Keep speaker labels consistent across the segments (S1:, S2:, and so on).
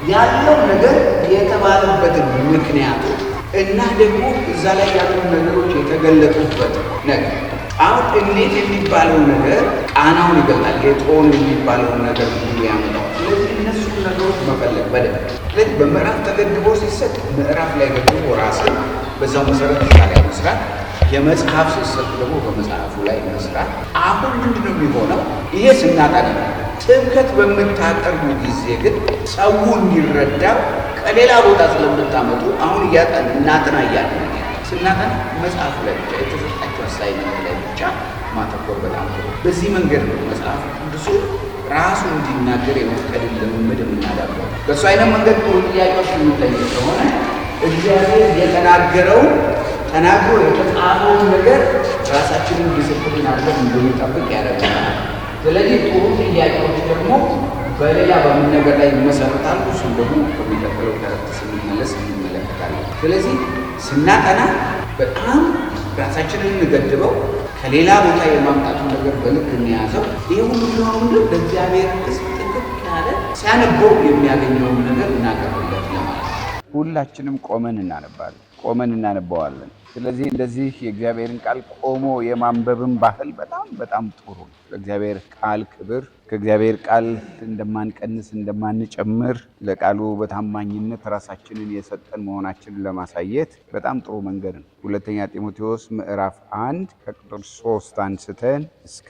S1: ያለው ነገር የተባለበትን ምክንያቱ እና ደግሞ እዛ ላይ ያሉ ነገሮች የተገለጡበት ነገር አሁን እንዴት የሚባለው ነገር ቃናውን ይገልጣል። የጦን የሚባለውን ነገር ሁሉ ያመጣው። ስለዚህ እነሱ ነገሮች መፈለግ በደንብ ስለዚህ በምዕራፍ ተገድቦ ሲሰጥ ምዕራፍ ላይ ገድቦ ራስን በዛው መሰረት ላይ መስራት፣ የመጽሐፍ ሲሰጥ ደግሞ በመጽሐፉ ላይ መስራት። አሁን ምንድነው የሚሆነው? ይሄ ስናጠና ስብከት በምታቀርቡ ጊዜ ግን ሰው እንዲረዳው ከሌላ ቦታ ስለምታመጡ አሁን እናጠና እያልን ስናጠና መጽሐፉ ላይ ብቻ የተሰጣቸው አሳይመንት ላይ ብቻ ማተኮር በጣም ጥሩ። በዚህ መንገድ ነው መጽሐፍ ቅዱሱ ራሱ እንዲናገር የመፍቀድን ልምምድ የምናዳብረው። በእሱ አይነት መንገድ ጥሩ ጥያቄዎች የምንጠይቅ ከሆነ እግዚአብሔር የተናገረው ተናግሮ የተጻፈውን ነገር ራሳችንን ዲስፕሊን አድርገን እንድንጠብቅ ያደርገናል። ስለዚህ ጥሩ ጥያቄዎች ደግሞ በሌላ በምን ነገር ላይ ይመሰረታሉ። እሱም ደግሞ በሚቀጥለው ተረት ስንመለስ እንመለከታለን። ስለዚህ ስናጠና በጣም ራሳችንን እንገድበው፣ ከሌላ ቦታ የማምጣቱ ነገር በልክ እንያዘው። ይህ ሁሉ ሊሆኑ ለእግዚአብሔር ሕዝብ ጥንቅቅ ያለ ሲያነበው የሚያገኘውን ነገር እናቀርብለት ለማለት ሁላችንም ቆመን እናነባዋለን። ስለዚህ እንደዚህ የእግዚአብሔርን ቃል ቆሞ የማንበብን ባህል በጣም ጥሩ ነው። ለእግዚአብሔር ቃል ክብር፣ ከእግዚአብሔር ቃል እንደማንቀንስ እንደማንጨምር፣ ለቃሉ በታማኝነት ራሳችንን የሰጠን መሆናችንን ለማሳየት በጣም ጥሩ መንገድ ነው። ሁለተኛ ጢሞቴዎስ ምዕራፍ 1 ከቁጥር 3 አንስተን እስከ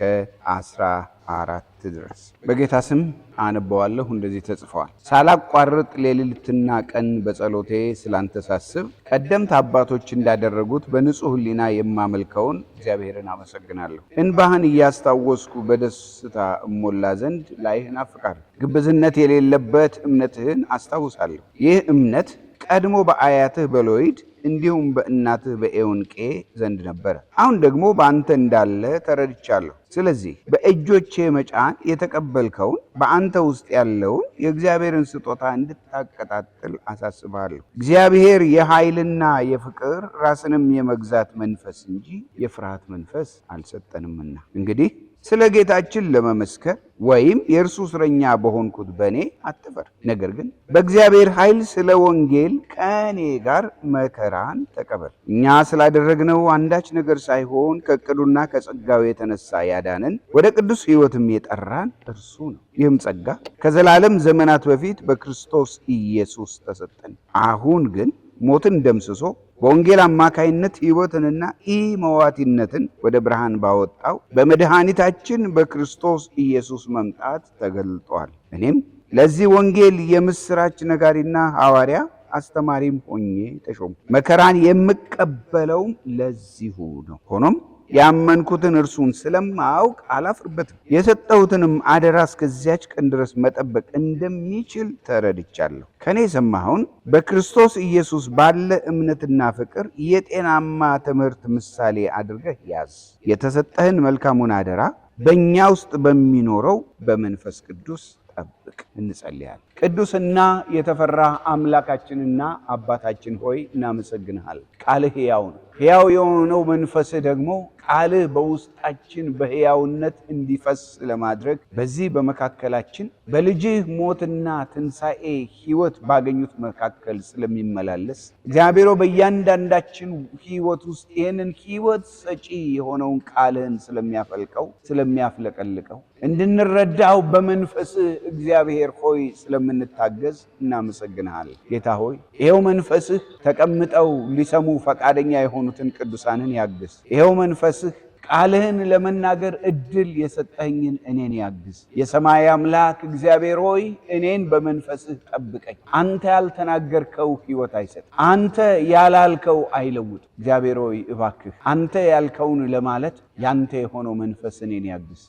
S1: 14 ድረስ በጌታ ስም አነበዋለሁ። እንደዚህ ተጽፏል። ሳላቋርጥ ሌሊትና ቀን በጸሎቴ ስላንተ ሳስብ ቀደምት አባቶች እንዳደረጉት በንጹሕ ሕሊና የማመልከውን እግዚአብሔርን አመሰግናለሁ። እንባህን እያስታወስኩ በደስታ እሞላ ዘንድ ላይህ እናፍቃለሁ። ግብዝነት የሌለበት እምነትህን አስታውሳለሁ። ይህ እምነት ቀድሞ በአያትህ በሎይድ እንዲሁም በእናትህ በኤውንቄ ዘንድ ነበረ። አሁን ደግሞ በአንተ እንዳለ ተረድቻለሁ። ስለዚህ በእጆቼ መጫን የተቀበልከውን በአንተ ውስጥ ያለውን የእግዚአብሔርን ስጦታ እንድታቀጣጥል አሳስብሃለሁ። እግዚአብሔር የኃይልና የፍቅር ራስንም የመግዛት መንፈስ እንጂ የፍርሃት መንፈስ አልሰጠንምና እንግዲህ ስለ ጌታችን ለመመስከር ወይም የእርሱ እስረኛ በሆንኩት በእኔ አትፈር። ነገር ግን በእግዚአብሔር ኃይል ስለ ወንጌል ከእኔ ጋር መከራን ተቀበል። እኛ ስላደረግነው አንዳች ነገር ሳይሆን ከዕቅዱና ከጸጋው የተነሳ ያዳነን ወደ ቅዱስ ሕይወትም የጠራን እርሱ ነው። ይህም ጸጋ ከዘላለም ዘመናት በፊት በክርስቶስ ኢየሱስ ተሰጠን። አሁን ግን ሞትን ደምስሶ በወንጌል አማካይነት ሕይወትንና ኢመዋቲነትን ወደ ብርሃን ባወጣው በመድኃኒታችን በክርስቶስ ኢየሱስ መምጣት ተገልጧል። እኔም ለዚህ ወንጌል የምስራች ነጋሪና ሐዋርያ አስተማሪም ሆኜ ተሾምኩ። መከራን የምቀበለውም ለዚሁ ነው። ሆኖም ያመንኩትን እርሱን ስለማውቅ አላፍርበትም። የሰጠሁትንም አደራ እስከዚያች ቀን ድረስ መጠበቅ እንደሚችል ተረድቻለሁ። ከኔ የሰማኸውን በክርስቶስ ኢየሱስ ባለ እምነትና ፍቅር የጤናማ ትምህርት ምሳሌ አድርገህ ያዝ። የተሰጠህን መልካሙን አደራ በእኛ ውስጥ በሚኖረው በመንፈስ ቅዱስ ጠብቅ። እንጸልያለን። ቅዱስና የተፈራ አምላካችንና አባታችን ሆይ እናመሰግንሃል። ቃልህ ሕያው ነው። ሕያው የሆነው መንፈስህ ደግሞ ቃልህ በውስጣችን በሕያውነት እንዲፈስ ለማድረግ በዚህ በመካከላችን በልጅህ ሞትና ትንሣኤ ሕይወት ባገኙት መካከል ስለሚመላለስ እግዚአብሔር በእያንዳንዳችን ሕይወት ውስጥ ይህንን ሕይወት ሰጪ የሆነውን ቃልህን ስለሚያፈልቀው ስለሚያፍለቀልቀው እንድንረዳው በመንፈስህ እግዚአብሔር ሆይ ስለምንታገዝ እናመሰግንሃል። ጌታ ሆይ ይኸው መንፈስህ ተቀምጠው ሊሰሙ ፈቃደኛ የሆኑትን ቅዱሳንን ያግዝ። ይኸው መንፈስህ ቃልህን ለመናገር እድል የሰጠኝን እኔን ያግዝ። የሰማይ አምላክ እግዚአብሔር ሆይ እኔን በመንፈስህ ጠብቀኝ። አንተ ያልተናገርከው ሕይወት አይሰጥ፣ አንተ ያላልከው አይለውጥ። እግዚአብሔር ሆይ እባክህ አንተ ያልከውን ለማለት ያንተ የሆነው መንፈስ እኔን ያግዝ።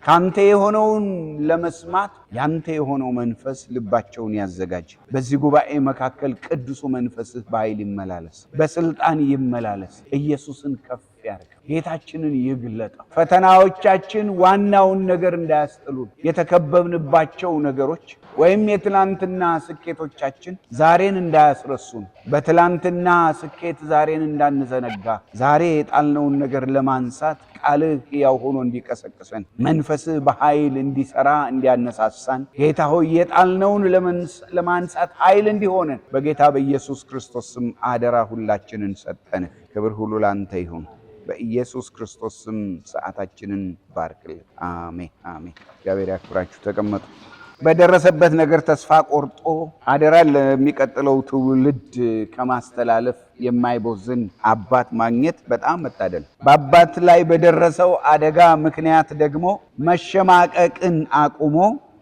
S1: ካንተ የሆነውን ለመስማት ያንተ የሆነው መንፈስ ልባቸውን ያዘጋጅ። በዚህ ጉባኤ መካከል ቅዱሱ መንፈስህ በኃይል ይመላለስ፣ በስልጣን ይመላለስ። ኢየሱስን ከፍ ያድርግ። ጌታችንን ይግለጠው። ፈተናዎቻችን ዋናውን ነገር እንዳያስጥሉን፣ የተከበብንባቸው ነገሮች ወይም የትላንትና ስኬቶቻችን ዛሬን እንዳያስረሱን፣ በትላንትና ስኬት ዛሬን እንዳንዘነጋ፣ ዛሬ የጣልነውን ነገር ለማንሳት ቃልህ ሕያው ሆኖ እንዲቀሰቅሰን፣ መንፈስህ በኃይል እንዲሰራ እንዲያነሳሳን፣ ጌታ ሆይ የጣልነውን ለማንሳት ኃይል እንዲሆነን በጌታ በኢየሱስ ክርስቶስ ስም አደራ ሁላችንን ሰጠን። ክብር ሁሉ ላንተ ይሁን። በኢየሱስ ክርስቶስ ስም ሰዓታችንን ባርክልን። አሜን አሜን። እግዚአብሔር ያክብራችሁ። ተቀመጡ። በደረሰበት ነገር ተስፋ ቆርጦ አደራ ለሚቀጥለው ትውልድ ከማስተላለፍ የማይቦዝን አባት ማግኘት በጣም መታደል። በአባት ላይ በደረሰው አደጋ ምክንያት ደግሞ መሸማቀቅን አቁሞ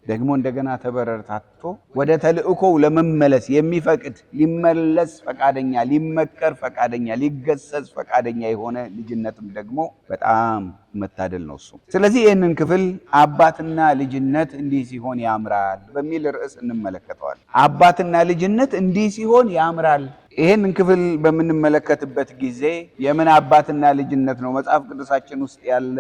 S1: ደግሞ እንደገና ተበረታቶ ወደ ተልእኮው ለመመለስ የሚፈቅድ ሊመለስ ፈቃደኛ፣ ሊመከር ፈቃደኛ፣ ሊገሰጽ ፈቃደኛ የሆነ ልጅነትም ደግሞ በጣም መታደል ነው እሱ። ስለዚህ ይህንን ክፍል አባትና ልጅነት እንዲህ ሲሆን ያምራል በሚል ርዕስ እንመለከተዋል። አባትና ልጅነት እንዲህ ሲሆን ያምራል። ይህንን ክፍል በምንመለከትበት ጊዜ የምን አባትና ልጅነት ነው? መጽሐፍ ቅዱሳችን ውስጥ ያለ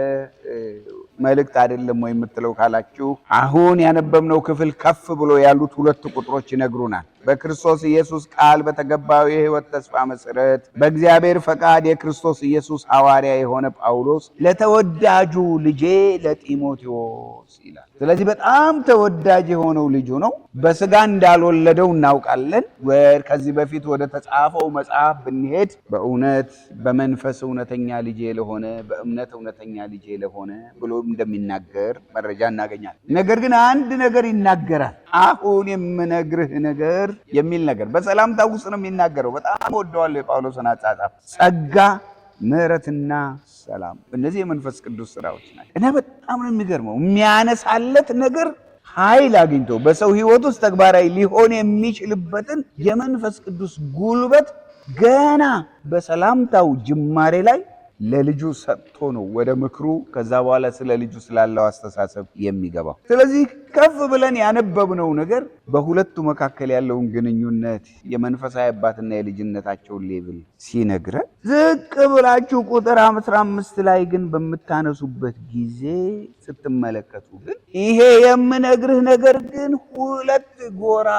S1: መልእክት አይደለም ወይ የምትለው ካላችሁ፣ አሁን ያነበብነው ክፍል ከፍ ብሎ ያሉት ሁለት ቁጥሮች ይነግሩናል። በክርስቶስ ኢየሱስ ቃል በተገባው የሕይወት ተስፋ መሰረት በእግዚአብሔር ፈቃድ የክርስቶስ ኢየሱስ ሐዋርያ የሆነ ጳውሎስ ለተወዳጁ ልጄ ለጢሞቴዎስ ይላል። ስለዚህ በጣም ተወዳጅ የሆነው ልጁ ነው። በስጋ እንዳልወለደው እናውቃለን። ከዚህ በፊት ወደ ተጻፈው መጽሐፍ ብንሄድ በእውነት በመንፈስ እውነተኛ ልጄ ለሆነ በእምነት እውነተኛ ልጄ ለሆነ ብሎ እንደሚናገር መረጃ እናገኛለን። ነገር ግን አንድ ነገር ይናገራል። አሁን የምነግርህ ነገር የሚል ነገር በሰላምታ ውስጥ ነው የሚናገረው። በጣም ወደዋለሁ የጳውሎስን አጻጻፍ። ጸጋ፣ ምሕረትና ሰላም፣ እነዚህ የመንፈስ ቅዱስ ስራዎች ናቸው እና በጣም ነው የሚገርመው። የሚያነሳለት ነገር ኃይል አግኝቶ በሰው ሕይወት ውስጥ ተግባራዊ ሊሆን የሚችልበትን የመንፈስ ቅዱስ ጉልበት ገና በሰላምታው ጅማሬ ላይ ለልጁ ሰጥቶ ነው ወደ ምክሩ ከዛ በኋላ ስለ ልጁ ስላለው አስተሳሰብ የሚገባው። ስለዚህ ከፍ ብለን ያነበብነው ነገር በሁለቱ መካከል ያለውን ግንኙነት የመንፈሳዊ አባትና የልጅነታቸውን ሌቭል ሲነግረን፣ ዝቅ ብላችሁ ቁጥር 15 ላይ ግን በምታነሱበት ጊዜ ስትመለከቱ ግን ይሄ የምነግርህ ነገር ግን ሁለት ጎራ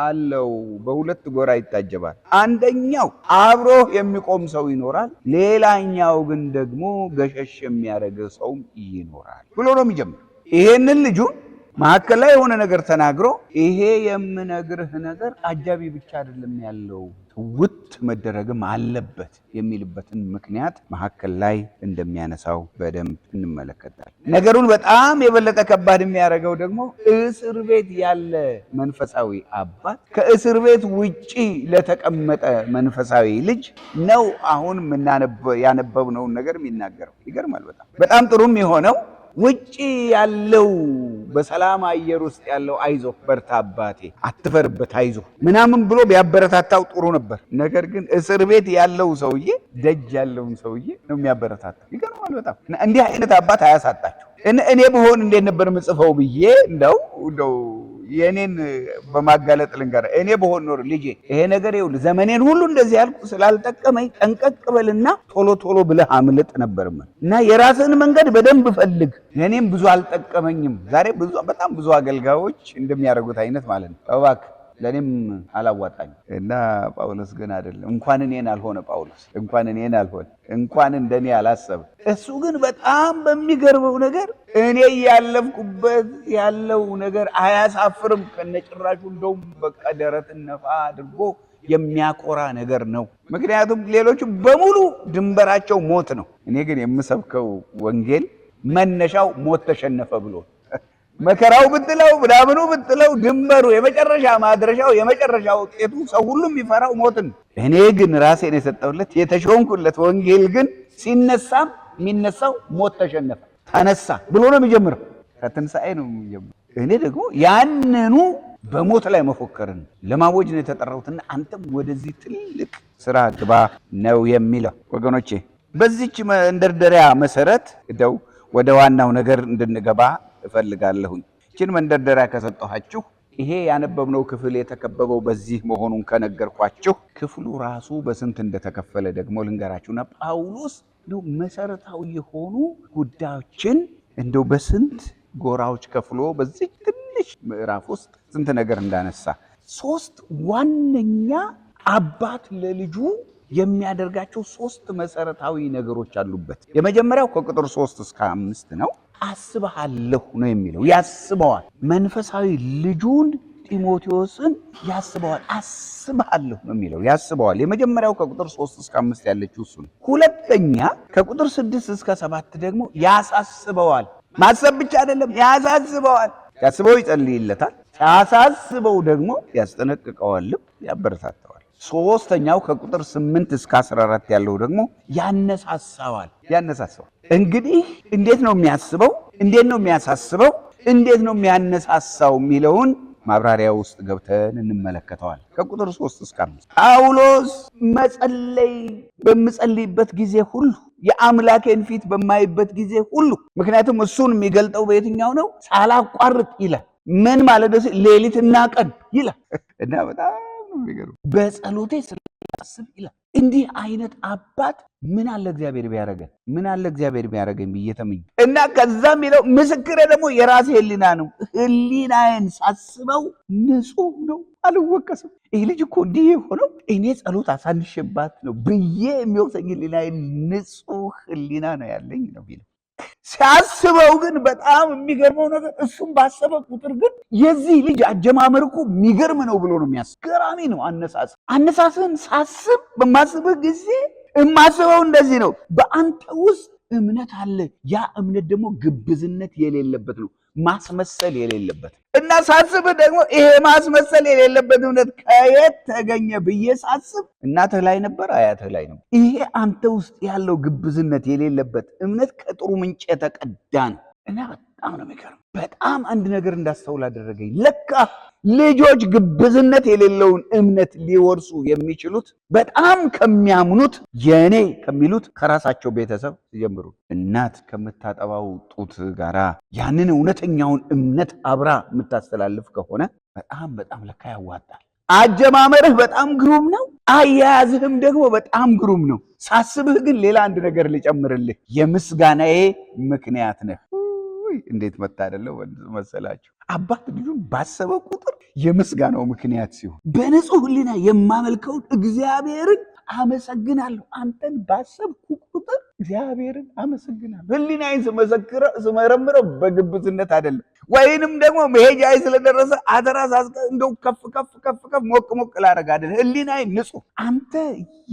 S1: አለው። በሁለት ጎራ ይታጀባል። አንደኛው አብሮ የሚቆም ሰው ይኖራል፣ ሌላኛው ግን ደግሞ ገሸሽ የሚያደርግ ሰው ይኖራል ብሎ ነው የሚጀምር። ይሄንን ልጁ መካከል ላይ የሆነ ነገር ተናግሮ ይሄ የምነግርህ ነገር አጃቢ ብቻ አይደለም ያለው ውጥ መደረግም አለበት የሚልበትን ምክንያት መካከል ላይ እንደሚያነሳው በደንብ እንመለከታለን። ነገሩን በጣም የበለጠ ከባድ የሚያደርገው ደግሞ እስር ቤት ያለ መንፈሳዊ አባት ከእስር ቤት ውጪ ለተቀመጠ መንፈሳዊ ልጅ ነው አሁን ያነበብነውን ነገር የሚናገረው። ይገርማል። በጣም ጥሩም የሆነው ውጪ ያለው በሰላም አየር ውስጥ ያለው አይዞ በርታ አባቴ አትፈርበት አይዞ ምናምን ብሎ ቢያበረታታው ጥሩ ነበር። ነገር ግን እስር ቤት ያለው ሰውዬ ደጅ ያለውን ሰውዬ ነው የሚያበረታታው። ይገርማል በጣም። እንዲህ አይነት አባት አያሳጣችሁ። እኔ በሆን እንዴት ነበር ምጽፈው ብዬ እንደው የኔን በማጋለጥ ልንገር። እኔ በሆን ኖር ልጄ ይሄ ነገር ይኸውልህ ዘመኔን ሁሉ እንደዚህ ያልኩ ስላልጠቀመኝ ጠንቀቅ በልና ቶሎ ቶሎ ብለህ አምልጥ ነበርም እና የራስህን መንገድ በደንብ ፈልግ። እኔም ብዙ አልጠቀመኝም። ዛሬ በጣም ብዙ አገልጋዮች እንደሚያደርጉት አይነት ማለት ነው። እባክህ ለኔም አላዋጣኝ እና ጳውሎስ ግን አይደለም። እንኳን እኔን አልሆነ ጳውሎስ እንኳን እንደኔ አላሰበ። እሱ ግን በጣም በሚገርመው ነገር እኔ ያለፍኩበት ያለው ነገር አያሳፍርም። ከነጭራሹ እንደውም በቃ ደረትን ነፋ አድርጎ የሚያኮራ ነገር ነው። ምክንያቱም ሌሎቹ በሙሉ ድንበራቸው ሞት ነው። እኔ ግን የምሰብከው ወንጌል መነሻው ሞት ተሸነፈ ብሎ መከራው ብትለው ምናምኑ ብትለው ድንበሩ የመጨረሻ ማድረሻው የመጨረሻ ውጤቱ ሰው ሁሉ የሚፈራው ሞትን። እኔ ግን ራሴን የሰጠሁለት የተሾምኩለት ወንጌል ግን ሲነሳም የሚነሳው ሞት ተሸነፈ ተነሳ ብሎ ነው የሚጀምረው። ከትንሣኤ ነው የሚጀምረው። እኔ ደግሞ ያንኑ በሞት ላይ መፎከርን ለማወጅ ነው የተጠራሁትና አንተም ወደዚህ ትልቅ ስራ ግባ ነው የሚለው። ወገኖቼ በዚህች መንደርደሪያ መሰረት እንደው ወደ ዋናው ነገር እንድንገባ እፈልጋለሁኝ። እቺን መንደርደሪያ ከሰጠኋችሁ ይሄ ያነበብነው ክፍል የተከበበው በዚህ መሆኑን ከነገርኳችሁ ክፍሉ ራሱ በስንት እንደተከፈለ ደግሞ ልንገራችሁና ጳውሎስ እንደው መሰረታዊ የሆኑ ጉዳዮችን እንደው በስንት ጎራዎች ከፍሎ በዚህ ትንሽ ምዕራፍ ውስጥ ስንት ነገር እንዳነሳ 3 ዋነኛ አባት ለልጁ የሚያደርጋቸው 3 መሰረታዊ ነገሮች አሉበት። የመጀመሪያው ከቁጥር 3 እስከ 5 ነው። አስበሃለሁ ነው የሚለው። ያስበዋል። መንፈሳዊ ልጁን ጢሞቴዎስን ያስበዋል። አስበሃለሁ ነው የሚለው። ያስበዋል። የመጀመሪያው ከቁጥር 3 እስከ 5 ያለችው እሱ ነው። ሁለተኛ ከቁጥር 6 እስከ 7 ደግሞ ያሳስበዋል። ማሰብ ብቻ አይደለም፣ ያሳስበዋል። ያስበው ይጸልይለታል። ያሳስበው ደግሞ ያስጠነቅቀዋል፣ ያበረታታዋል። ሶስተኛው ከቁጥር 8 እስከ 14 ያለው ደግሞ ያነሳሳዋል። እንግዲህ እንዴት ነው የሚያስበው? እንዴት ነው የሚያሳስበው? እንዴት ነው የሚያነሳሳው የሚለውን ማብራሪያ ውስጥ ገብተን እንመለከተዋል። ከቁጥር 3 እስከ 5 ጳውሎስ መጸለይ በምጸልይበት ጊዜ ሁሉ የአምላኬን ፊት በማይበት ጊዜ ሁሉ፣ ምክንያቱም እሱን የሚገልጠው በየትኛው ነው? ሳላቋርጥ ይላል። ምን ማለት ነው? ሌሊትና ቀን ይላል እና በጣም በጸሎቴ ስለማስብ ይላል። እንዲህ አይነት አባት ምን አለ እግዚአብሔር ቢያረገን፣ ምን አለ እግዚአብሔር ቢያረገን ብዬ ተመኝ እና ከዛም ይለው ምስክሬ ደግሞ የራሴ ህሊና ነው። ህሊናዬን ሳስበው ንጹህ ነው፣ አልወቀስም። ይህ ልጅ እኮ እንዲህ የሆነው እኔ ጸሎት አሳንሽባት ነው ብዬ የሚወቅሰኝ ህሊናዬን ንጹህ ህሊና ነው ያለኝ ነው ቢለው። ሲያስበው ግን በጣም የሚገርመው ነገር እሱም ባሰበ ቁጥር ግን የዚህ ልጅ አጀማመር እኮ የሚገርም ነው ብሎ ነው የሚያስብ። ገራሚ ነው አነሳስህን ሳስብ በማስብህ ጊዜ የማስበው እንደዚህ ነው። በአንተ ውስጥ እምነት አለ። ያ እምነት ደግሞ ግብዝነት የሌለበት ነው፣ ማስመሰል የሌለበት እና ሳስብህ ደግሞ ይሄ ማስመሰል የሌለበት እምነት ከየት ተገኘ ብዬ ሳስብ እናትህ ላይ ነበር፣ አያትህ ላይ ነበር። ይሄ አንተ ውስጥ ያለው ግብዝነት የሌለበት እምነት ከጥሩ ምንጭ የተቀዳ ነው እና በጣም ነው የሚገርም። በጣም አንድ ነገር እንዳስተውል አደረገኝ። ለካ ልጆች ግብዝነት የሌለውን እምነት ሊወርሱ የሚችሉት በጣም ከሚያምኑት የኔ ከሚሉት ከራሳቸው ቤተሰብ ሲጀምሩ፣ እናት ከምታጠባው ጡት ጋራ ያንን እውነተኛውን እምነት አብራ የምታስተላልፍ ከሆነ በጣም በጣም ለካ ያዋጣል። አጀማመርህ በጣም ግሩም ነው፣ አያያዝህም ደግሞ በጣም ግሩም ነው። ሳስብህ ግን ሌላ አንድ ነገር ልጨምርልህ፣ የምስጋናዬ ምክንያት ነህ። እንዴት መታደለው መሰላችሁ! አባት ልጁን ባሰበ ቁጥር የምስጋናው ምክንያት ሲሆን፣ በንጹህ ሕሊና የማመልከውን እግዚአብሔርን አመሰግናለሁ። አንተን ባሰብኩ ቁጥር እግዚአብሔርን አመሰግናለሁ። ሕሊናዬን ስመረምረው በግብዝነት አይደለም፣ ወይንም ደግሞ መሄጃዬ ስለደረሰ አደራ እንደው ከፍ ከፍ ከፍ ከፍ ሞቅ ሞቅ ላደርግ አይደለም። ሕሊናዬን ንጹህ፣ አንተ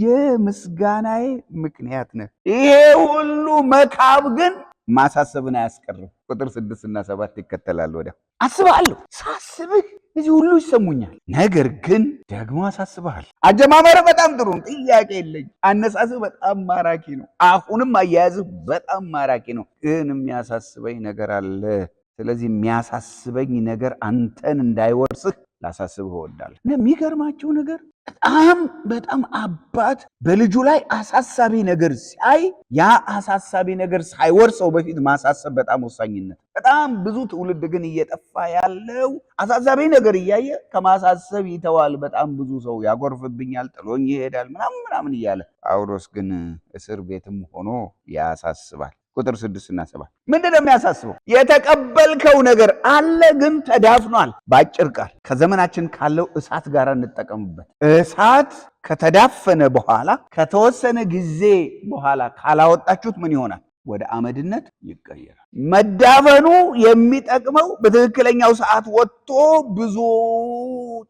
S1: የምስጋናዬ ምክንያት ነህ። ይሄ ሁሉ መካብ ግን ማሳሰብን አያስቀርም። ቁጥር 6 እና 7 ይከተላል። ወዲያ አስባለሁ፣ ሳስብህ እዚህ ሁሉ ይሰሙኛል፣ ነገር ግን ደግሞ አሳስብሃል። አጀማመረ በጣም ጥሩ ነው፣ ጥያቄ የለኝ። አነሳስህ በጣም ማራኪ ነው። አሁንም አያያዝህ በጣም ማራኪ ነው። ግን የሚያሳስበኝ ነገር አለ። ስለዚህ የሚያሳስበኝ ነገር አንተን እንዳይወርስህ ላሳስብህ እወዳለሁ። የሚገርማቸው ነገር በጣም አባት በልጁ ላይ አሳሳቢ ነገር ሲያይ ያ አሳሳቢ ነገር ሳይወርሰው በፊት ማሳሰብ በጣም ወሳኝነት። በጣም ብዙ ትውልድ ግን እየጠፋ ያለው አሳሳቢ ነገር እያየ ከማሳሰብ ይተዋል። በጣም ብዙ ሰው ያጎርፍብኛል፣ ጥሎኝ ይሄዳል ምናምን እያለ። ጳውሎስ ግን እስር ቤትም ሆኖ ያሳስባል። ቁጥር 6 እና 7 ምንድነው የሚያሳስበው? የተቀበልከው ነገር አለ ግን ተዳፍኗል። በአጭር ቃል ከዘመናችን ካለው እሳት ጋር እንጠቀምበት። እሳት ከተዳፈነ በኋላ ከተወሰነ ጊዜ በኋላ ካላወጣችሁት ምን ይሆናል? ወደ አመድነት ይቀየራል። መዳፈኑ የሚጠቅመው በትክክለኛው ሰዓት ወጥቶ ብዙ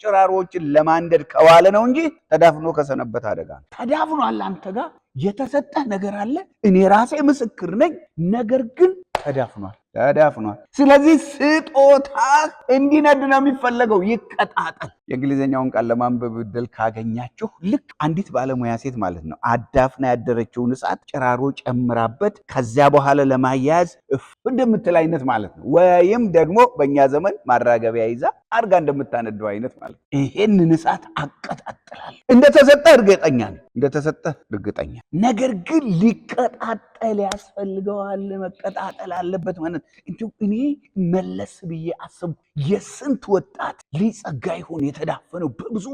S1: ጭራሮችን ለማንደድ ከዋለ ነው እንጂ ተዳፍኖ ከሰነበት አደጋ ነው። ተዳፍኗል። አንተ ጋር የተሰጠህ ነገር አለ። እኔ ራሴ ምስክር ነኝ። ነገር ግን ተዳፍኗል። ስለዚህ ስጦታ እንዲነድ ነው የሚፈለገው፣ ይቀጣጠል። የእንግሊዝኛውን ቃል ለማንበብ ዕድል ካገኛችሁ ልክ አንዲት ባለሙያ ሴት ማለት ነው አዳፍና ያደረችውን እሳት ጭራሮ ጨምራበት ከዚያ በኋላ ለማያያዝ እንደምትል አይነት ማለት ነው። ወይም ደግሞ በእኛ ዘመን ማራገቢያ ይዛ አርጋ እንደምታነደው አይነት ማለት ነው። ይሄንን እሳት አቀጣጥላለሁ። እንደተሰጠህ እርግጠኛ ነኝ፣ ነገር ግን ሊቀጣጠል ያስፈልገዋል። መቀጣጠል አለበት ማለት እንዲሁ እኔ መለስ ብዬ አሰብኩ። የስንት ወጣት ሊጸጋ ይሆን የተዳፈነው በብዙ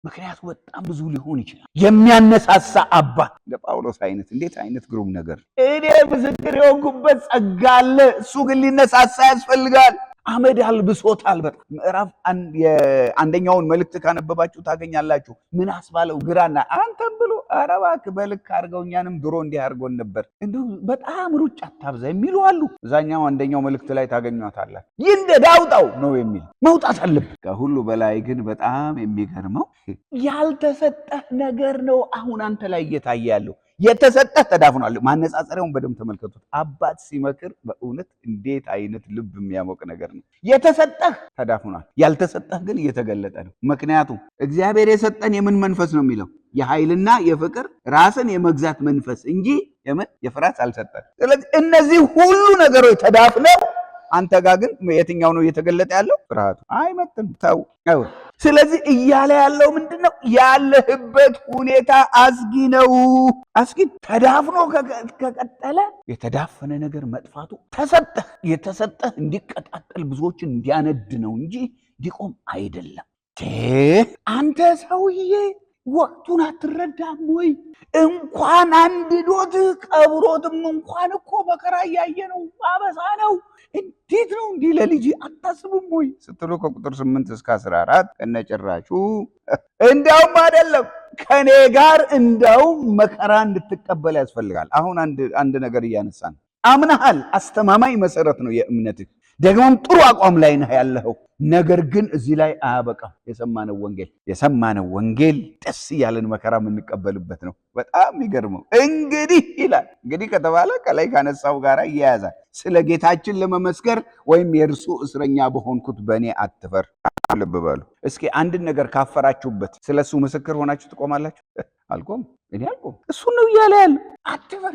S1: ምክንያቱ በጣም ብዙ ሊሆን ይችላል። የሚያነሳሳ አባት ለጳውሎስ አይነት እንዴት አይነት ግሩም ነገር! እኔ ምስክር የሆንኩበት ጸጋ አለ፣ እሱ ግን ሊነሳሳ ያስፈልጋል። አመድ አልብሶታል። በጣም ምዕራፍ የአንደኛውን መልእክት ካነበባችሁ ታገኛላችሁ። ምን አስባለው ግራና አንተም ብሎ ኧረ እባክህ በልክ አድርገው፣ እኛንም ድሮ እንዲህ አድርጎን ነበር፣ እንዲሁ በጣም ሩጫ አታብዛ የሚሉ አሉ። እዛኛው አንደኛው መልእክት ላይ ታገኟታላችሁ። ይንደድ አውጣው ነው የሚል መውጣት አለብህ። ከሁሉ በላይ ግን በጣም የሚገርመው ያልተሰጠህ ነገር ነው አሁን አንተ ላይ እየታየ ያለው። የተሰጠህ ተዳፍኗል። ማነጻጸሪያውን በደንብ ተመልከቱት። አባት ሲመክር በእውነት እንዴት አይነት ልብ የሚያሞቅ ነገር ነው። የተሰጠህ ተዳፍኗል፣ ያልተሰጠህ ግን እየተገለጠ ነው። ምክንያቱም እግዚአብሔር የሰጠን የምን መንፈስ ነው የሚለው? የኃይልና የፍቅር ራስን የመግዛት መንፈስ እንጂ የፍርሃት አልሰጠን። ስለዚህ እነዚህ ሁሉ ነገሮች ተዳፍነው አንተ ጋር ግን የትኛው ነው እየተገለጠ ያለው? ፍርሃቱ አይመጥም። ተው። ስለዚህ እያለ ያለው ምንድነው? ያለህበት ሁኔታ አስጊ ነው። አስጊ ተዳፍኖ ከቀጠለ የተዳፈነ ነገር መጥፋቱ ተሰጠህ። የተሰጠህ እንዲቀጣጠል ብዙዎችን እንዲያነድ ነው እንጂ እንዲቆም አይደለም። አንተ ሰውዬ ወቅቱን አትረዳም ወይ? እንኳን አንድዶት ቀብሮትም እንኳን እኮ መከራ እያየ ነው፣ አበሳ ነው። እንዴት ነው እንዲህ ለልጅ አታስቡም ወይ ስትሉ ከቁጥር 8 እስከ 14 ከነጭራሹ እንዲያውም አይደለም ከኔ ጋር እንዲያውም መከራ እንድትቀበል ያስፈልጋል። አሁን አንድ ነገር እያነሳን አምናሃል። አስተማማኝ መሰረት ነው የእምነትህ፣ ደግሞም ጥሩ አቋም ላይ ነህ ያለኸው። ነገር ግን እዚህ ላይ አያበቃም። የሰማነው ወንጌል ደስ እያለን መከራ የምንቀበልበት ነው። በጣም የሚገርመው እንግዲህ ይላል። እንግዲህ ከተባለ ከላይ ካነሳው ጋር ይያያዛል። ስለ ጌታችን ለመመስከር ወይም የእርሱ እስረኛ በሆንኩት በእኔ አትፈር። ልብ በሉ እስኪ። አንድን ነገር ካፈራችሁበት ስለሱ ምስክር ሆናችሁ ትቆማላችሁ? አልቆም። እኔ አልቆም። እሱ ነው እያለ ያለ። አትፈር።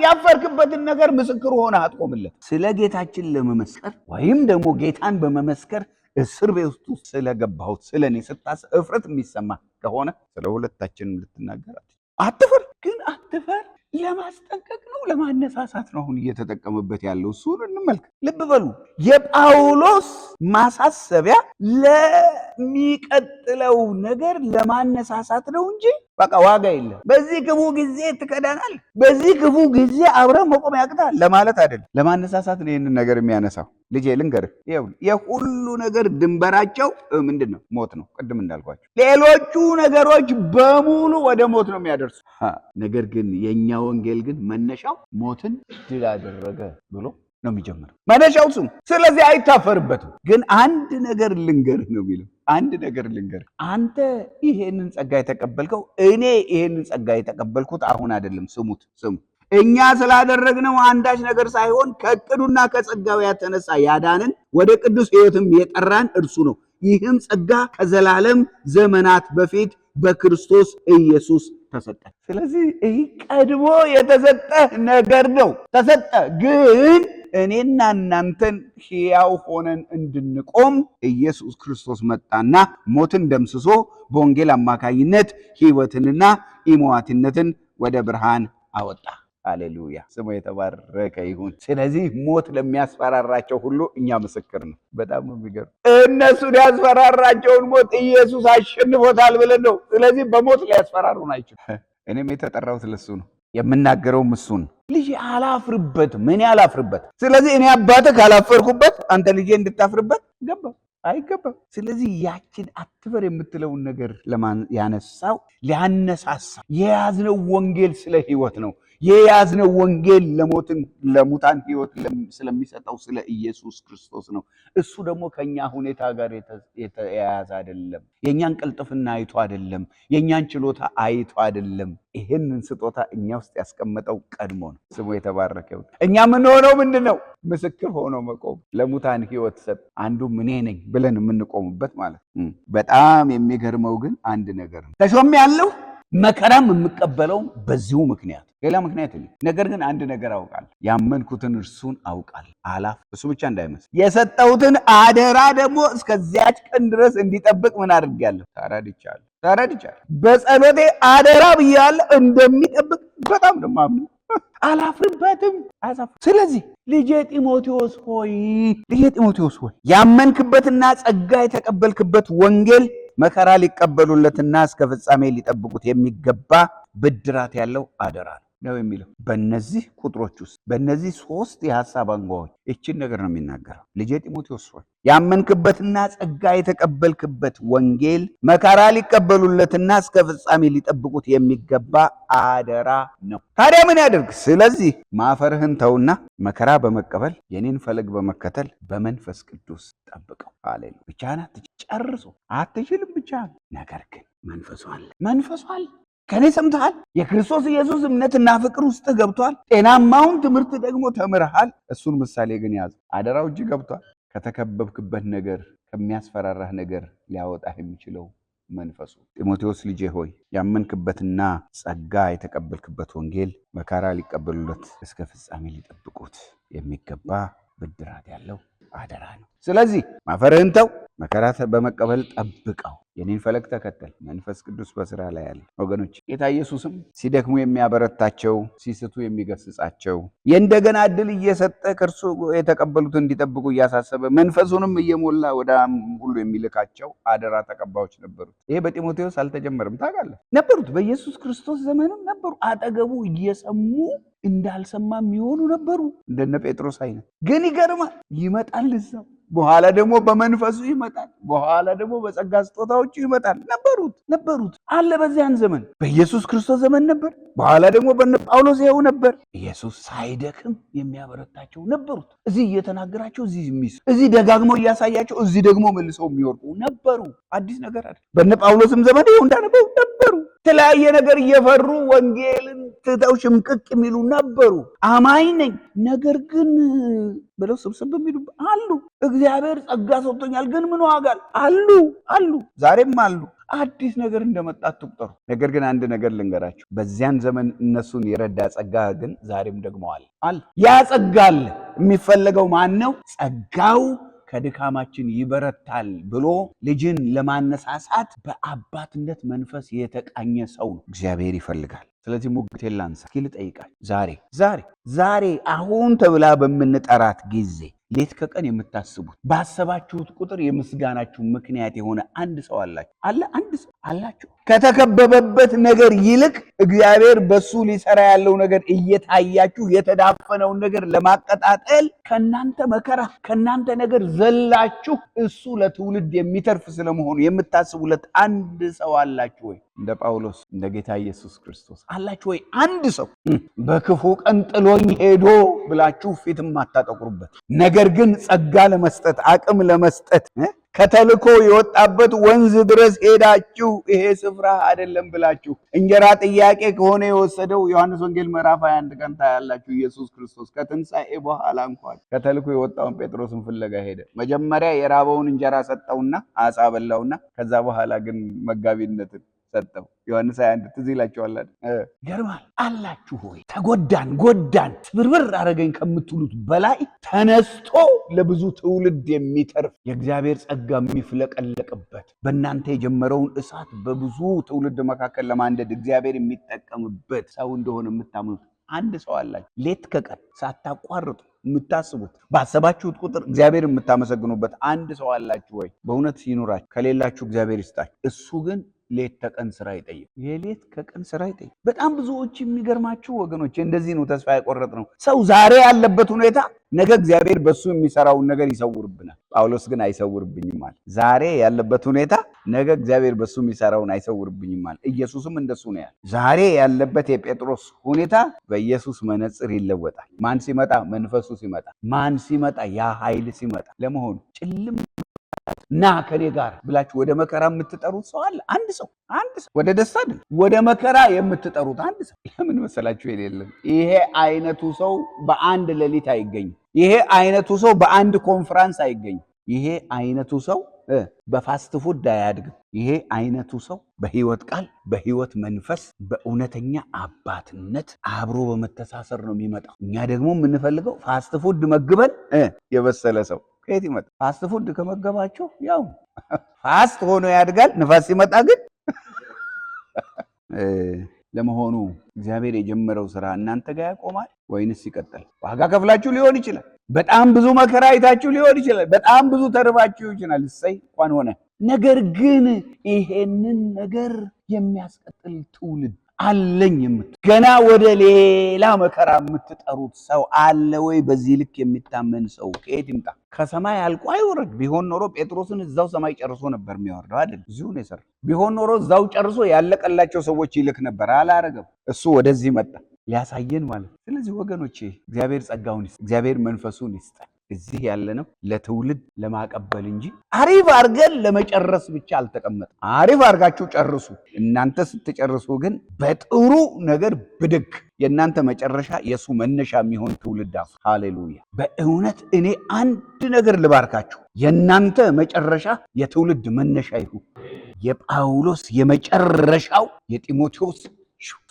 S1: ያፈርክበትን ነገር ምስክር ሆነ አትቆምለት። ስለ ጌታችን ለመመስከር ወይም ደግሞ ጌታን በመመስከር እስር ቤት ውስጥ ስለገባሁት ስለኔ ስታስብ እፍረት የሚሰማ ከሆነ ስለ ሁለታችንም ልትናገር አትፈር። ግን አትፈር ለማስጠንቀቅ ነው ለማነሳሳት ነው አሁን እየተጠቀመበት ያለው። እሱን እንመልከት። ልብ በሉ የጳውሎስ ማሳሰቢያ ለሚቀጥለው ነገር ለማነሳሳት ነው እንጂ በቃ ዋጋ የለም። በዚህ ክፉ ጊዜ ትከዳናል፣ በዚህ ክፉ ጊዜ አብረን መቆም ያቅታል ለማለት አይደለም። ለማነሳሳት ነው ይህንን ነገር የሚያነሳው። ልጄ ልንገርህ፣ የሁሉ ነገር ድንበራቸው ምንድን ነው? ሞት ነው። ቅድም እንዳልኳቸው ሌሎቹ ነገሮች በሙሉ ወደ ሞት ነው የሚያደርሱ። ነገር ግን የእኛ ወንጌል ግን መነሻው ሞትን ድል አደረገ ብሎ ነው የሚጀምረው። መነሻው እሱ። ስለዚህ አይታፈርበትም። ግን አንድ ነገር ልንገርህ ነው የሚለው። አንድ ነገር ልንገርህ፣ አንተ ይሄንን ጸጋ የተቀበልከው፣ እኔ ይሄንን ጸጋ የተቀበልኩት አሁን አይደለም። ስሙ እኛ ስላደረግነው አንዳች ነገር ሳይሆን ከእቅዱና ከጸጋው የተነሳ ያዳንን ወደ ቅዱስ ሕይወትም የጠራን እርሱ ነው። ይህም ጸጋ ከዘላለም ዘመናት በፊት በክርስቶስ ኢየሱስ ተሰጠ። ስለዚህ ይህ ቀድሞ የተሰጠ ነገር ነው። ተሰጠ። ግን እኔና እናንተን ሕያው ሆነን እንድንቆም ኢየሱስ ክርስቶስ መጣና ሞትን ደምስሶ በወንጌል አማካኝነት ሕይወትንና ኢሞዋትነትን ወደ ብርሃን አወጣ። ሃሌሉያ፣ ስሙ የተባረከ ይሁን። ስለዚህ ሞት ለሚያስፈራራቸው ሁሉ እኛ ምስክር ነው። በጣም የሚገርም እነሱን ያስፈራራቸውን ሞት ኢየሱስ አሸንፎታል ብለን ነው። ስለዚህ በሞት ሊያስፈራሩን አይችሉም። እኔም የተጠራሁት ለሱ ነው፣ የምናገረውም እሱን። ልጅ አላፍርበትም፣ እኔ አላፍርበት። ስለዚህ እኔ አባትህ ካላፈርኩበት አንተ ልጄ እንድታፍርበት ገባ አይገባም። ስለዚህ ያችን አትፈር የምትለውን ነገር ለማን ያነሳው? ሊያነሳሳ። የያዝነው ወንጌል ስለ ሕይወት ነው። የያዝነው ወንጌል ለሙታን ሕይወት ስለሚሰጠው ስለ ኢየሱስ ክርስቶስ ነው። እሱ ደግሞ ከኛ ሁኔታ ጋር የተያያዘ አይደለም። የኛን ቅልጥፍና አይቶ አይደለም። የኛን ችሎታ አይቶ አይደለም። ይሄንን ስጦታ እኛ ውስጥ ያስቀመጠው ቀድሞ ነው። ስሙ የተባረከ ይሁን። እኛ ምን ሆነው ምንድነው? ምስክር ሆኖ መቆም። ለሙታን ሕይወት ሰጥ አንዱ እኔ ነኝ ብለን የምንቆምበት ማለት። በጣም የሚገርመው ግን አንድ ነገር ነው። ተሾም ያለው መከራም የምቀበለው በዚሁ ምክንያት፣ ሌላ ምክንያት የለም። ነገር ግን አንድ ነገር አውቃለሁ፣ ያመንኩትን እርሱን አውቃለሁ። አላፍ እሱ ብቻ እንዳይመስል የሰጠሁትን አደራ ደግሞ እስከዚያች ቀን ድረስ እንዲጠብቅ ምን አድርጌያለሁ? ተረድቻለሁ። በጸሎቴ አደራ ብያለሁ፣ እንደሚጠብቅ በጣም ነው የማምነው። አላፍርበትም። ስለዚህ ልጄ ጢሞቴዎስ ሆይ ያመንክበትና ጸጋ የተቀበልክበት ወንጌል መከራ ሊቀበሉለትና እስከ ፍጻሜ ሊጠብቁት የሚገባ ብድራት ያለው አደራ ነው የሚለው። በእነዚህ ቁጥሮች ውስጥ በእነዚህ 3 የሐሳብ አንጓዎች እቺን ነገር ነው የሚናገረው። ልጄ ጢሞቴዎስ ሆይ ያመንክበትና ጸጋ የተቀበልክበት ወንጌል መከራ ሊቀበሉለትና እስከ ፍጻሜ ሊጠብቁት የሚገባ አደራ ነው። ታዲያ ምን ያደርግ? ስለዚህ ማፈርህን ተውና መከራ በመቀበል የኔን ፈለግ በመከተል በመንፈስ ቅዱስ ጠብቀው። ሃሌሉያ። ብቻህን ጨርሶ አትችልም ብቻህን። ነገር ግን መንፈሱ አለ። ከኔ ሰምተሃል። የክርስቶስ ኢየሱስ እምነትና ፍቅር ውስጥ ገብቷል። ጤናማውን ትምህርት ደግሞ ተምርሃል። እሱን ምሳሌ ግን ያዝ። አደራው እጅ ገብቷል። ከተከበብክበት ነገር፣ ከሚያስፈራራህ ነገር ሊያወጣህ የሚችለው መንፈሱ። ጢሞቴዎስ ልጄ ሆይ ያመንክበትና ጸጋ የተቀበልክበት ወንጌል መከራ ሊቀበሉለት እስከ ፍጻሜ ሊጠብቁት የሚገባ ብድራት ያለው አደራ ነው። ስለዚህ ማፈርህን ተው፣ መከራ በመቀበል ጠብቀው፣ የኔን ፈለግ ተከተል። መንፈስ ቅዱስ በስራ ላይ ያለ ወገኖች፣ ጌታ ኢየሱስም ሲደክሙ የሚያበረታቸው፣ ሲስቱ የሚገስጻቸው፣ የእንደገና ዕድል እየሰጠ ከእርሱ የተቀበሉትን እንዲጠብቁ እያሳሰበ መንፈሱንም እየሞላ ወደ ሁሉ የሚልካቸው አደራ ተቀባዮች ነበሩት። ይሄ በጢሞቴዎስ አልተጀመረም። ታውቃለህ፣ ነበሩት። በኢየሱስ ክርስቶስ ዘመንም ነበሩ። አጠገቡ እየሰሙ እንዳልሰማ የሚሆኑ ነበሩ፣ እንደነ ጴጥሮስ አይነት። ግን ይገርማል፣ ይመጣል እዛው። በኋላ ደግሞ በመንፈሱ ይመጣል። በኋላ ደግሞ በጸጋ ስጦታዎቹ ይመጣል። ነበሩት አለ። በዚያን ዘመን በኢየሱስ ክርስቶስ ዘመን ነበር። በኋላ ደግሞ በነ ጳውሎስ ይኸው ነበር። ኢየሱስ ሳይደክም የሚያበረታቸው ነበሩት። እዚህ እየተናገራቸው እዚህ ደጋግሞ እያሳያቸው እዚህ ደግሞ መልሰው የሚወርቁ ነበሩ። አዲስ ነገር አይደል። በነ ጳውሎስም ዘመን ይኸው እንዳነበው ነበሩ። የተለያየ ነገር እየፈሩ ወንጌልን ትተው ሽምቅቅ የሚሉ ነበሩ። አማኝ ነኝ ነገር ግን ብለው ስብስብ የሚሉ አሉ። እግዚአብሔር ጸጋ ሰጥቶኛል ግን ምን ዋጋል አሉ። ዛሬም አሉ። አዲስ ነገር እንደመጣ አትቁጠሩ። ነገር ግን አንድ ነገር ልንገራችሁ። በዚያን ዘመን እነሱን የረዳ ጸጋ ግን ዛሬም ደግሞ አለ። ያ ጸጋ አለ። የሚፈለገው ማን ነው? ጸጋው ከድካማችን ይበረታል ብሎ ልጅን ለማነሳሳት በአባትነት መንፈስ የተቃኘ ሰው ነው እግዚአብሔር ይፈልጋል። ስለዚህ ሙግቴን ላንሳ። እስኪ ልጠይቃችሁ። ዛሬ አሁን ተብላ በምንጠራት ጊዜ ሌት ከቀን የምታስቡት ባሰባችሁት ቁጥር የምስጋናችሁ ምክንያት የሆነ አንድ ሰው አንድ ሰው አላችሁ። ከተከበበበት ነገር ይልቅ እግዚአብሔር በሱ ሊሰራ ያለው ነገር እየታያችሁ የተዳፈነውን ነገር ለማቀጣጠል ከናንተ መከራ ከናንተ ነገር ዘላችሁ እሱ ለትውልድ የሚተርፍ ስለመሆኑ የምታስቡለት አንድ ሰው አላችሁ ወይ? እንደ ጳውሎስ እንደ ጌታ ኢየሱስ ክርስቶስ አላችሁ ወይ? አንድ ሰው በክፉ ቀን ጥሎኝ ሄዶ ብላችሁ ፊትም አታጠቁሩበት። ነገር ግን ጸጋ ለመስጠት አቅም ለመስጠት ከተልኮ የወጣበት ወንዝ ድረስ ሄዳችሁ ይሄ ስፍራ አይደለም ብላችሁ እንጀራ ጥያቄ ከሆነ የወሰደው ዮሐንስ ወንጌል ምዕራፍ 21 ቀን ታያላችሁ። ኢየሱስ ክርስቶስ ከትንሣኤ በኋላ እንኳን ከተልኮ የወጣውን ጴጥሮስን ፍለጋ ሄደ። መጀመሪያ የራበውን እንጀራ ሰጠውና አሳ በላውና ከዛ በኋላ ግን መጋቢነትን ሰጠው። ዮሐንስ 21 ትዝ ይላችኋል አይደል? ይገርማል። አላችሁ ሆይ ጎዳን ስብርብር አረገኝ ከምትሉት በላይ ተነስቶ ለብዙ ትውልድ የሚተርፍ የእግዚአብሔር ጸጋ የሚፍለቀለቅበት በእናንተ የጀመረውን እሳት በብዙ ትውልድ መካከል ለማንደድ እግዚአብሔር የሚጠቀምበት ሰው እንደሆነ የምታምኑት አንድ ሰው አላችሁ። ሌት ከቀን ሳታቋርጡ የምታስቡት ባሰባችሁት ቁጥር እግዚአብሔር የምታመሰግኑበት አንድ ሰው አላችሁ ወይ? በእውነት ይኑራችሁ። ከሌላችሁ እግዚአብሔር ይስጣችሁ። እሱ ግን ሌት ከቀን ስራ ይጠይቅ። የሌት ከቀን ስራ ይጠይቅ። በጣም ብዙዎች የሚገርማችሁ ወገኖች እንደዚህ ነው ተስፋ የቆረጥ ነው። ሰው ዛሬ ያለበት ሁኔታ ነገ እግዚአብሔር በሱ የሚሰራውን ነገር ይሰውርብናል። ጳውሎስ ግን አይሰውርብኝም አለ። ዛሬ ያለበት ሁኔታ ነገ እግዚአብሔር በሱ የሚሰራውን አይሰውርብኝም አለ። ኢየሱስም እንደሱ ነው ያለ። ዛሬ ያለበት የጴጥሮስ ሁኔታ በኢየሱስ መነጽር ይለወጣል። ማን ሲመጣ? መንፈሱ ሲመጣ። ማን ሲመጣ? ያ ኃይል ሲመጣ። ለመሆኑ ጭልም ና ከኔ ጋር ብላችሁ ወደ መከራ የምትጠሩት ሰው አለ? አንድ ሰው ወደ ደስታ አይደል፣ ወደ መከራ የምትጠሩት አንድ ሰው። ለምን መሰላችሁ? የሌለም ይሄ አይነቱ ሰው በአንድ ሌሊት አይገኝም። ይሄ አይነቱ ሰው በአንድ ኮንፈረንስ አይገኝም። ይሄ አይነቱ ሰው በፋስት ፉድ አያድግም። ይሄ አይነቱ ሰው በህይወት ቃል፣ በህይወት መንፈስ፣ በእውነተኛ አባትነት አብሮ በመተሳሰር ነው የሚመጣው። እኛ ደግሞ የምንፈልገው ፋስት ፉድ መግበን የበሰለ ሰው ከየት ይመጣ? ፋስት ፉድ ከመገባቸው ያው ፋስት ሆኖ ያድጋል። ንፋስ ሲመጣ ግን ለመሆኑ እግዚአብሔር የጀመረው ስራ እናንተ ጋር ያቆማል ወይንስ ይቀጥላል? ዋጋ ከፍላችሁ ሊሆን ይችላል። በጣም ብዙ መከራ አይታችሁ ሊሆን ይችላል። በጣም ብዙ ተርባችሁ ይችላል። እሰይ እንኳን ሆነ። ነገር ግን ይሄንን ነገር የሚያስቀጥል ትውልድ አለኝ የምትሉ ገና ወደ ሌላ መከራ የምትጠሩት ሰው አለ ወይ? በዚህ ልክ የሚታመን ሰው ከየት ይምጣ? ከሰማይ አልቆ አይወርድ። ቢሆን ኖሮ ጴጥሮስን እዛው ሰማይ ጨርሶ ነበር የሚያወርደው አይደል? እዚሁ ነው የሰራው። ቢሆን ኖሮ እዛው ጨርሶ ያለቀላቸው ሰዎች ይልክ ነበር። አላረገም። እሱ ወደዚህ መጣ ሊያሳየን ማለት። ስለዚህ ወገኖቼ እግዚአብሔር ጸጋውን ይስጥ፣ እግዚአብሔር መንፈሱን ይስጥ። እዚህ ያለነው ለትውልድ ለማቀበል እንጂ አሪፍ አርገን ለመጨረስ ብቻ አልተቀመጠም። አሪፍ አርጋችሁ ጨርሱ። እናንተ ስትጨርሱ ግን በጥሩ ነገር ብድግ የእናንተ መጨረሻ የሱ መነሻ የሚሆን ትውልድ አፍ ሃሌሉያ። በእውነት እኔ አንድ ነገር ልባርካችሁ፣ የእናንተ መጨረሻ የትውልድ መነሻ ይሁን። የጳውሎስ የመጨረሻው የጢሞቴዎስ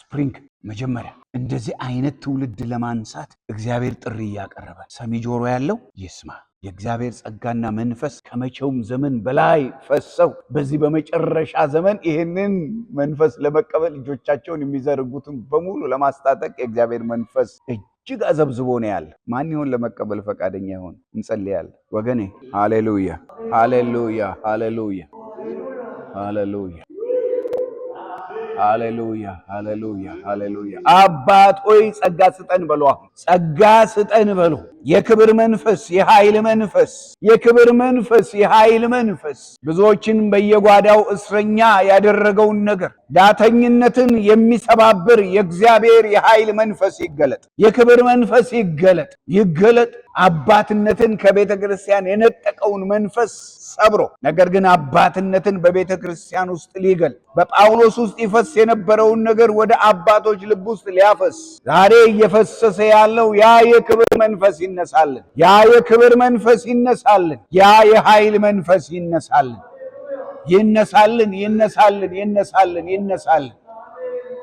S1: ስፕሪንግ መጀመሪያ እንደዚህ አይነት ትውልድ ለማንሳት እግዚአብሔር ጥሪ እያቀረበ ሰሚ ጆሮ ያለው ይስማ። የእግዚአብሔር ጸጋና መንፈስ ከመቼውም ዘመን በላይ ፈሰው በዚህ በመጨረሻ ዘመን ይህንን መንፈስ ለመቀበል ልጆቻቸውን የሚዘረጉትን በሙሉ ለማስታጠቅ የእግዚአብሔር መንፈስ እጅግ አዘብዝቦ ነው ያለ። ማን ይሆን ለመቀበል ፈቃደኛ ይሆን? እንጸልያለን ወገኔ። ሃሌሉያ ሃሌሉያ ሃሌሉያ ሃሌሉያ ሃሌሉያ ሃሌሉያ ሃሌሉያ። አባት ሆይ ጸጋ ስጠን በሉ። አሁን ጸጋ ስጠን በሉ። የክብር መንፈስ፣ የኃይል መንፈስ፣ የክብር መንፈስ፣ የኃይል መንፈስ ብዙዎችን በየጓዳው እስረኛ ያደረገውን ነገር ዳተኝነትን የሚሰባብር የእግዚአብሔር የኃይል መንፈስ ይገለጥ። የክብር መንፈስ ይገለጥ ይገለጥ። አባትነትን ከቤተ ክርስቲያን የነጠቀውን መንፈስ ሰብሮ ነገር ግን አባትነትን በቤተ ክርስቲያን ውስጥ ሊገል በጳውሎስ ውስጥ ይፈስ የነበረውን ነገር ወደ አባቶች ልብ ውስጥ ሊያፈስ ዛሬ እየፈሰሰ ያለው ያ የክብር መንፈስ ይነሳልን። ያ የክብር መንፈስ ይነሳልን። ያ የኃይል መንፈስ ይነሳልን። ይነሳልን ይነሳልን ይነሳልን ይነሳልን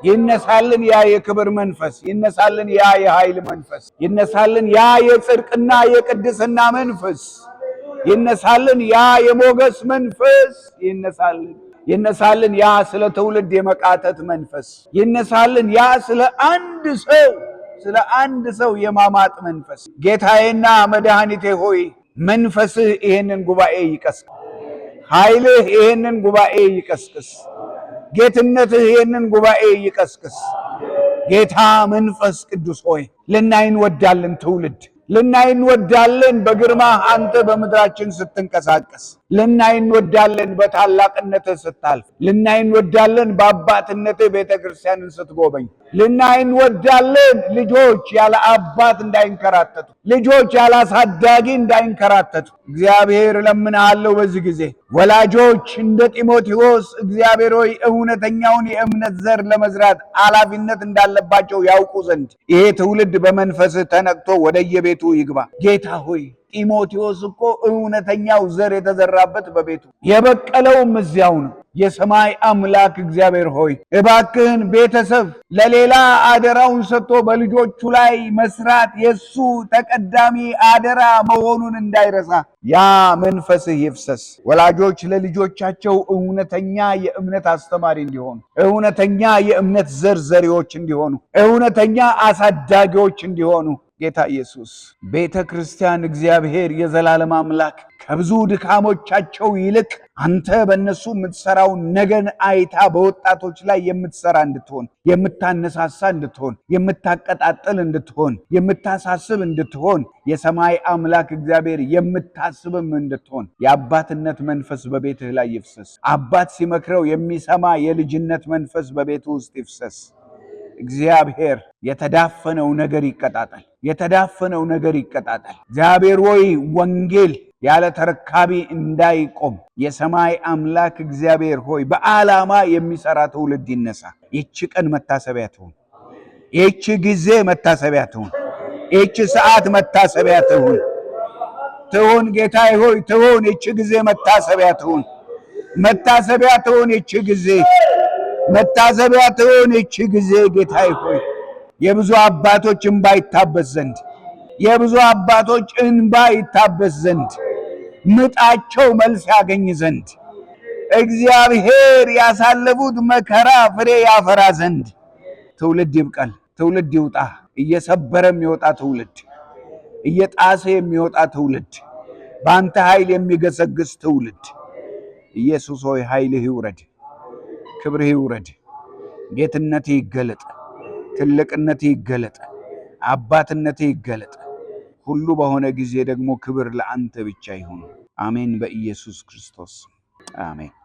S1: ይነሳልን። ያ የክብር መንፈስ ይነሳልን። ያ የኃይል መንፈስ ይነሳልን። ያ የጽድቅና የቅድስና መንፈስ ይነሳልን። ያ የሞገስ መንፈስ ይነሳልን ይነሳልን። ያ ስለ ትውልድ የመቃተት መንፈስ ይነሳልን። ያ ስለ አንድ ሰው የማማጥ መንፈስ ጌታዬና መድኃኒቴ ሆይ መንፈስህ ይሄንን ጉባኤ ይቀስቅስ። ኃይልህ ይሄንን ጉባኤ ይቀስቅስ። ጌትነትህ ይሄንን ጉባኤ ይቀስቅስ። ጌታ መንፈስ ቅዱስ ሆይ ልናይ እንወዳለን። ትውልድ ልናይ እንወዳለን። በግርማ አንተ በምድራችን ስትንቀሳቀስ ልናይ እንወዳለን። በታላቅነትህ ስታልፍ ልናይ እንወዳለን። በአባትነትህ ቤተክርስቲያንን ስትጎበኝ ልናይ እንወዳለን። ልጆች ያለ አባት እንዳይንከራተቱ፣ ልጆች ያለ አሳዳጊ እንዳይንከራተቱ እግዚአብሔር እለምንሃለሁ። በዚህ ጊዜ ወላጆች እንደ ጢሞቴዎስ እግዚአብሔር ሆይ እውነተኛውን የእምነት ዘር ለመዝራት ኃላፊነት እንዳለባቸው ያውቁ ዘንድ ይሄ ትውልድ በመንፈስህ ተነቅቶ ወደየቤቱ ይግባ። ጌታ ሆይ ጢሞቴዎስ እኮ እውነተኛው ዘር የተዘራበት በቤቱ የበቀለውም እዚያው ነው። የሰማይ አምላክ እግዚአብሔር ሆይ እባክህን ቤተሰብ ለሌላ አደራውን ሰጥቶ በልጆቹ ላይ መስራት የሱ ተቀዳሚ አደራ መሆኑን እንዳይረሳ ያ መንፈስህ ይፍሰስ። ወላጆች ለልጆቻቸው እውነተኛ የእምነት አስተማሪ እንዲሆኑ፣ እውነተኛ የእምነት ዘርዘሪዎች እንዲሆኑ፣ እውነተኛ አሳዳጊዎች እንዲሆኑ ጌታ ኢየሱስ ቤተ ክርስቲያን እግዚአብሔር የዘላለም አምላክ ከብዙ ድካሞቻቸው ይልቅ አንተ በእነሱ የምትሰራው ነገን አይታ በወጣቶች ላይ የምትሰራ እንድትሆን፣ የምታነሳሳ እንድትሆን፣ የምታቀጣጥል እንድትሆን፣ የምታሳስብ እንድትሆን የሰማይ አምላክ እግዚአብሔር የምታስብም እንድትሆን የአባትነት መንፈስ በቤትህ ላይ ይፍሰስ። አባት ሲመክረው የሚሰማ የልጅነት መንፈስ በቤቱ ውስጥ ይፍሰስ። እግዚአብሔር የተዳፈነው ነገር ይቀጣጣል። የተዳፈነው ነገር ይቀጣጣል። እግዚአብሔር ሆይ ወንጌል ያለ ተረካቢ እንዳይቆም የሰማይ አምላክ እግዚአብሔር ሆይ በዓላማ የሚሰራ ትውልድ ይነሳ። ይቺ ቀን መታሰቢያ ትሁን። ይቺ ጊዜ መታሰቢያ ትሁን። ይቺ ሰዓት መታሰቢያ ትሁን። ጌታዬ ሆይ ትሁን። ይቺ ጊዜ መታሰቢያ ትሁን። መታሰቢያ ትሁን። ይቺ ጊዜ መታሰቢያ ትሁን። ይቺ ጊዜ ጌታዬ ሆይ የብዙ አባቶች እንባ ይታበስ ዘንድ፣ የብዙ አባቶች እንባ ይታበስ ዘንድ፣ ምጣቸው መልስ ያገኝ ዘንድ፣ እግዚአብሔር ያሳለፉት መከራ ፍሬ ያፈራ ዘንድ ትውልድ ይብቀል፣ ትውልድ ይውጣ። እየሰበረ የሚወጣ ትውልድ፣ እየጣሰ የሚወጣ ትውልድ፣ በአንተ ኃይል የሚገሰግስ ትውልድ። ኢየሱስ ሆይ ኃይልህ ይውረድ፣ ክብርህ ይውረድ፣ ጌትነትህ ይገለጥ፣ ትልቅነትህ ይገለጥ፣ አባትነትህ ይገለጥ። ሁሉ በሆነ ጊዜ ደግሞ ክብር ለአንተ ብቻ ይሁን። አሜን። በኢየሱስ ክርስቶስ አሜን።